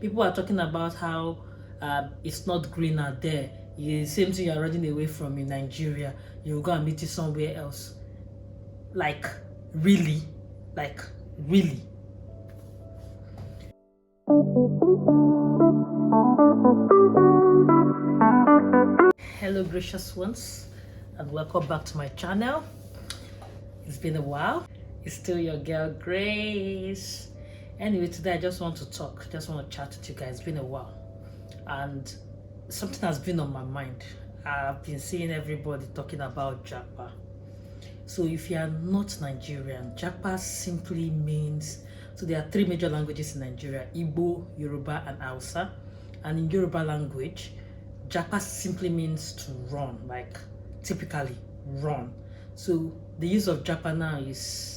People are talking about how it's not greener there. The same thing you're running away from in Nigeria, you go and meet it somewhere else. Like, really? Like, really? Hello, gracious ones, and welcome back to my channel. It's been a while. It's still your girl Grace. Anyway, today I just want to talk, just want to chat with you guys. It's been a while, and something has been on my mind. I've been seeing everybody talking about Japa. So if you are not Nigerian, Japa simply means, so there are three major languages in Nigeria: Igbo, Yoruba, and Hausa. And in Yoruba language, Japa simply means to run, like typically run. So the use of Japa now is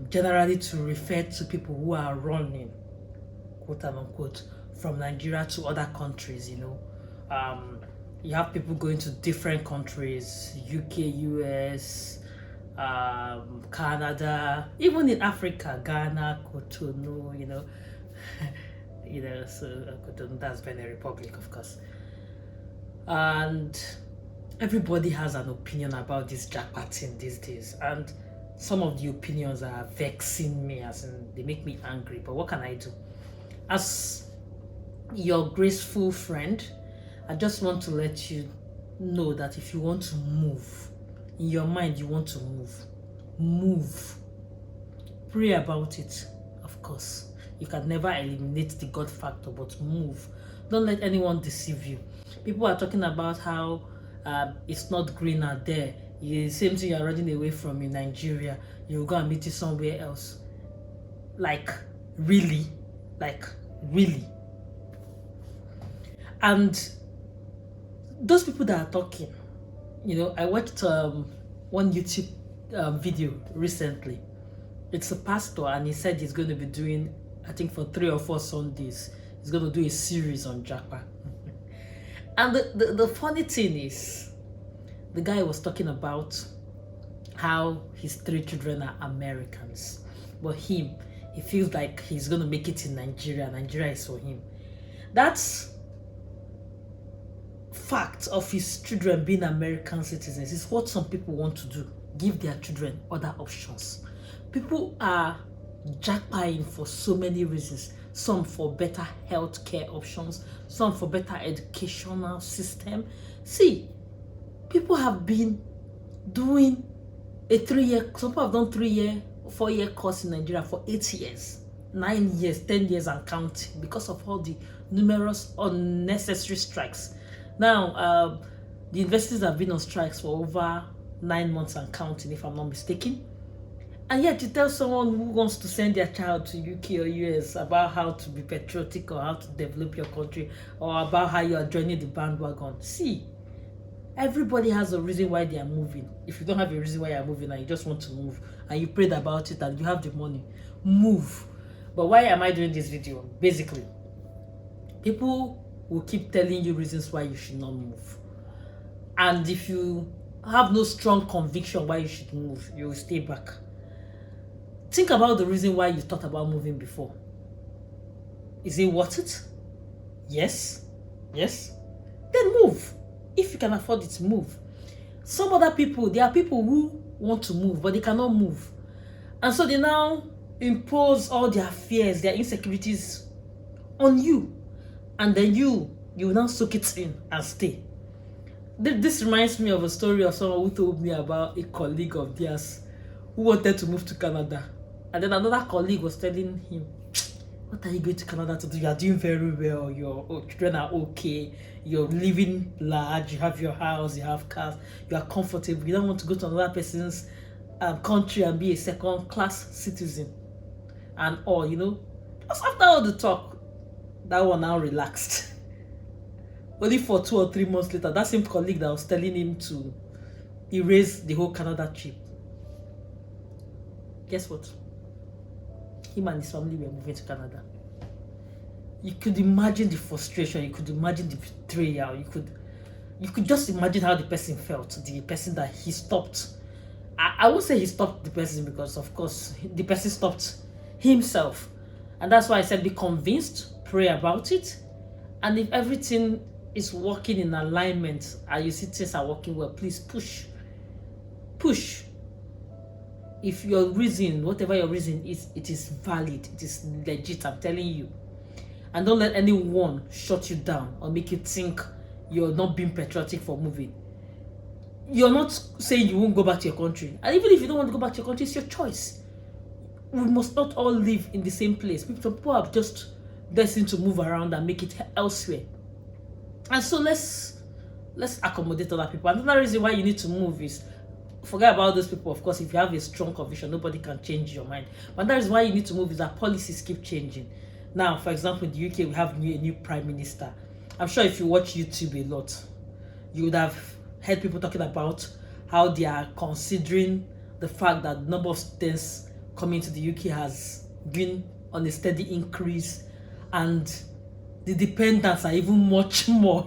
generally to refer to people who are running, quote unquote, from Nigeria to other countries. You have people going to different countries: UK, US, Canada, even in Africa, Ghana, Cotonou. So Cotonou, that's Benin Republic, of course. And everybody has an opinion about this Japa thing these days, and some of the opinions are vexing me, as in they make me angry. But what can I do? As your graceful friend, I just want to let you know that if you want to move, in your mind you want to move. Pray about it, of course. You can never eliminate the God factor, but move. Don't let anyone deceive you. People are talking about how it's not greener there. The same thing you're running away from in Nigeria, you go and meet it somewhere else. Like, really? Like, really? And those people that are talking, I watched one YouTube video recently. It's a pastor, and he said he's going to be doing, I think for 3 or 4 Sundays, he's going to do a series on Japa. And the funny thing is, the guy was talking about how his 3 children are Americans, but he feels like he's going to make it in Nigeria. Nigeria is for him. That's fact of his children being American citizens is what some people want to do: give their children other options. People are jackpotting for so many reasons. Some for better healthcare options, some for better educational system. See, people have been doing a 3-year, some people have done 3-year, 4-year course in Nigeria for 8 years, 9 years, 10 years and counting, because of all the numerous unnecessary strikes. Now, the universities have been on strikes for over 9 months and counting, if I'm not mistaken. And yet you tell someone who wants to send their child to UK or US about how to be patriotic or how to develop your country, or about how you are joining the bandwagon. See, everybody has a reason why they are moving. If you don't have a reason why you are moving and you just want to move and you prayed about it and you have the money, move. But why am I doing this video? Basically, people will keep telling you reasons why you should not move. And if you have no strong conviction why you should move, you will stay back. Think about the reason why you thought about moving before. Is it worth it? Yes? Yes? Then move. If you can afford it, move. Some other people, there are people who want to move, but they cannot move. And so they now impose all their fears, their insecurities on you. And then you will now soak it in and stay. This reminds me of a story of someone who told me about a colleague of theirs who wanted to move to Canada. And then another colleague was telling him, what are you going to Canada to do? You are doing very well. Your children are okay. You're living large. You have your house. You have cars. You are comfortable. You don't want to go to another person's country and be a second-class citizen. And all, Just after all the talk, that one now relaxed. Only for 2 or 3 months later, that same colleague that was telling him to erase the whole Canada trip, guess what? Him and his family were moving to Canada. You could imagine the frustration. You could imagine the betrayal. You could just imagine how the person felt. The person that he stopped. I won't say he stopped the person, because of course the person stopped himself. And that's why I said be convinced, pray about it. And if everything is working in alignment and you see things are working well, please push. Push. If your reason, whatever your reason is, it is valid, it is legit, I'm telling you. And don't let anyone shut you down or make you think you're not being patriotic for moving. You're not saying you won't go back to your country. And even if you don't want to go back to your country, it's your choice. We must not all live in the same place. People are just destined to move around and make it elsewhere. And so let's accommodate other people. Another reason why you need to move is, forget about those people. Of course, if you have a strong conviction, nobody can change your mind. But that is why you need to move, is that policies keep changing. Now, for example, in the UK, we have a new prime minister. I'm sure if you watch YouTube a lot, you would have heard people talking about how they are considering the fact that the number of students coming to the UK has been on a steady increase, and the dependents are even much more.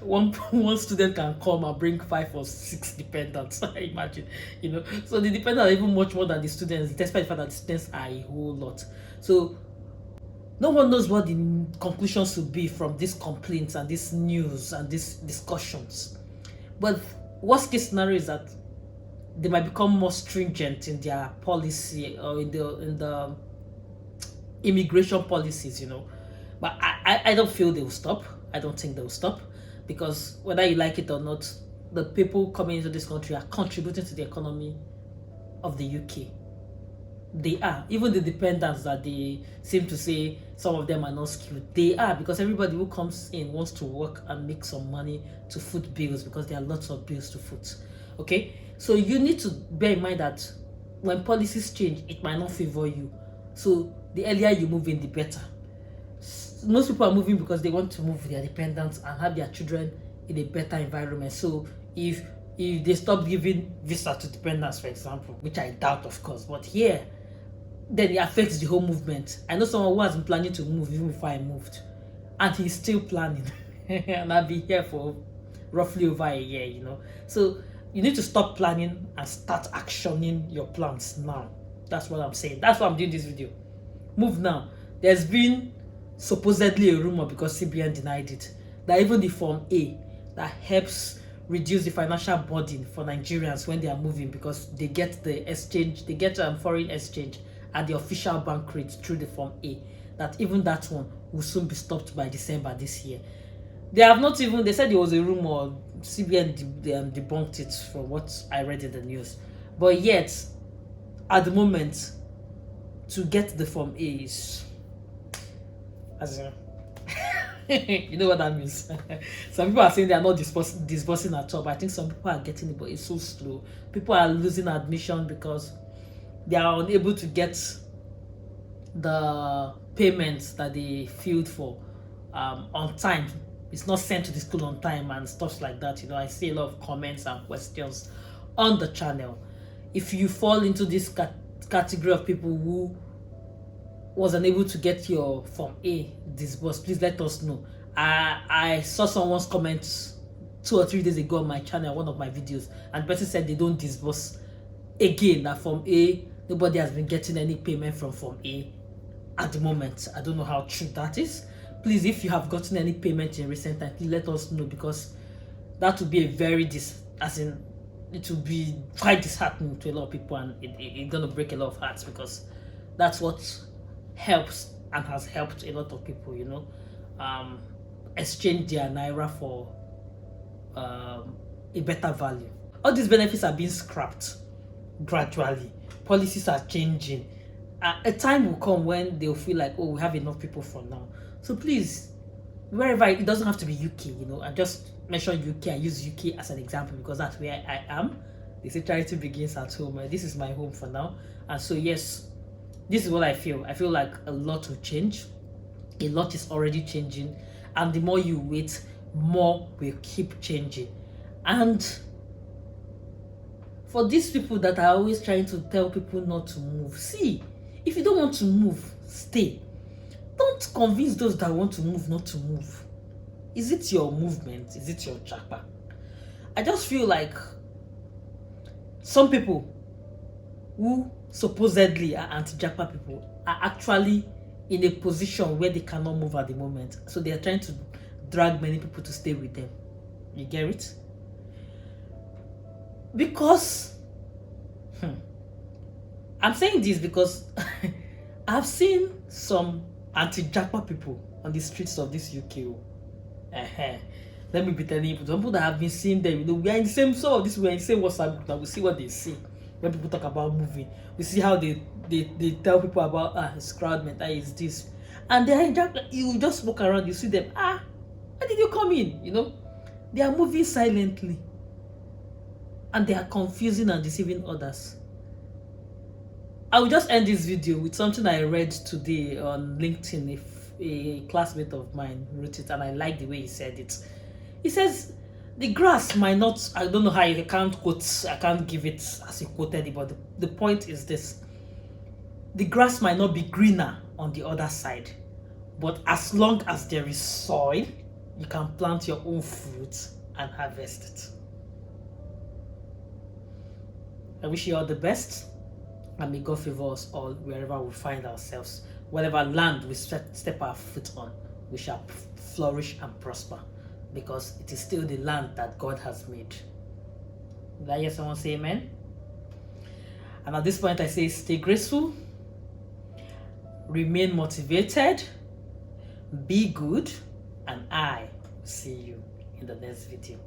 One student can come and bring 5 or 6 dependents. Imagine, so the dependents are even much more than the students, despite the fact that the students are a whole lot. So no one knows what the conclusions will be from these complaints and this news and these discussions. But worst case scenario is that they might become more stringent in their policy or in the immigration policies, But I don't feel they will stop. I don't think they will stop, because whether you like it or not, the people coming into this country are contributing to the economy of the UK. They are. Even the dependents that they seem to say some of them are not skilled, they are, because everybody who comes in wants to work and make some money to foot bills, because there are lots of bills to foot. Okay, so you need to bear in mind that when policies change, it might not favor you. So the earlier you move in, the better. Most people are moving because they want to move their dependents and have their children in a better environment. So if they stop giving visa to dependents, for example, which I doubt, of course, but here, then it affects the whole movement. I know someone who has been planning to move even before I moved, and he's still planning. And I've been here for roughly over a year, So you need to stop planning and start actioning your plans now. That's what I'm saying. That's why I'm doing this video. Move now. There's been supposedly a rumor, because CBN denied it, that even the Form A that helps reduce the financial burden for Nigerians when they are moving, because they get the exchange, they get foreign exchange at the official bank rate through the Form A, that even that one will soon be stopped by December this year. They have not even, they said it was a rumor, CBN debunked it from what I read in the news. But yet, at the moment, to get the Form A is, as you know what that means. Some people are saying they are not disbursing at all, but I think some people are getting it, but it's so slow. People are losing admission because they are unable to get the payments that they filled for on time. It's not sent to the school on time and stuff like that. I see a lot of comments and questions on the channel. If you fall into this category of people who was unable to get your Form A disbursed, please let us know. I saw someone's comments 2 or 3 days ago on my channel, one of my videos, and the person said they don't disburse again, that Form A, nobody has been getting any payment from Form A at the moment. I don't know how true that is. Please, if you have gotten any payment in recent time, please let us know, because that would be a very it will be quite disheartening to a lot of people, and it's gonna break a lot of hearts, because that's what helps and has helped a lot of people, exchange their naira for a better value. All these benefits are being scrapped gradually. Policies are changing. A time will come when they'll feel like, oh, we have enough people for now. So please, wherever, it doesn't have to be UK, I just mentioned UK. I use UK as an example because that's where I am. They say charity begins at home, and this is my home for now. And so yes, this is what I feel. I feel like a lot will change. A lot is already changing, and the more you wait, more will keep changing. And for these people that are always trying to tell people not to move, see, if you don't want to move, stay. Don't convince those that want to move not to move. Is it your movement? Is it your japa? I just feel like some people who supposedly are anti-japa people are actually in a position where they cannot move at the moment. So they are trying to drag many people to stay with them. You get it? Because I'm saying this because I've seen some anti-Japa people on the streets of this UK. Let me be telling you, some people that have been seeing them, you know, we are in the same, some of this, we are in the same WhatsApp group, and we see what they see when people talk about moving. We see how they tell people about it's crowd mental, is this, and they are in Japa. You just walk around, you see them, where did you come in? You know, they are moving silently, and they are confusing and deceiving others. I will just end this video with something I read today on LinkedIn. If a classmate of mine wrote it, and I like the way he said it. He says, the grass might not, I don't know how, I can't quote, I can't give it as he quoted it, but the point is this. The grass might not be greener on the other side, but as long as there is soil, you can plant your own fruit and harvest it. I wish you all the best, and may God favor us all wherever we find ourselves. Whatever land we step our foot on, we shall flourish and prosper, because it is still the land that God has made. Did I hear someone say amen? And at this point I say, stay graceful, remain motivated, be good, and I will see you in the next video.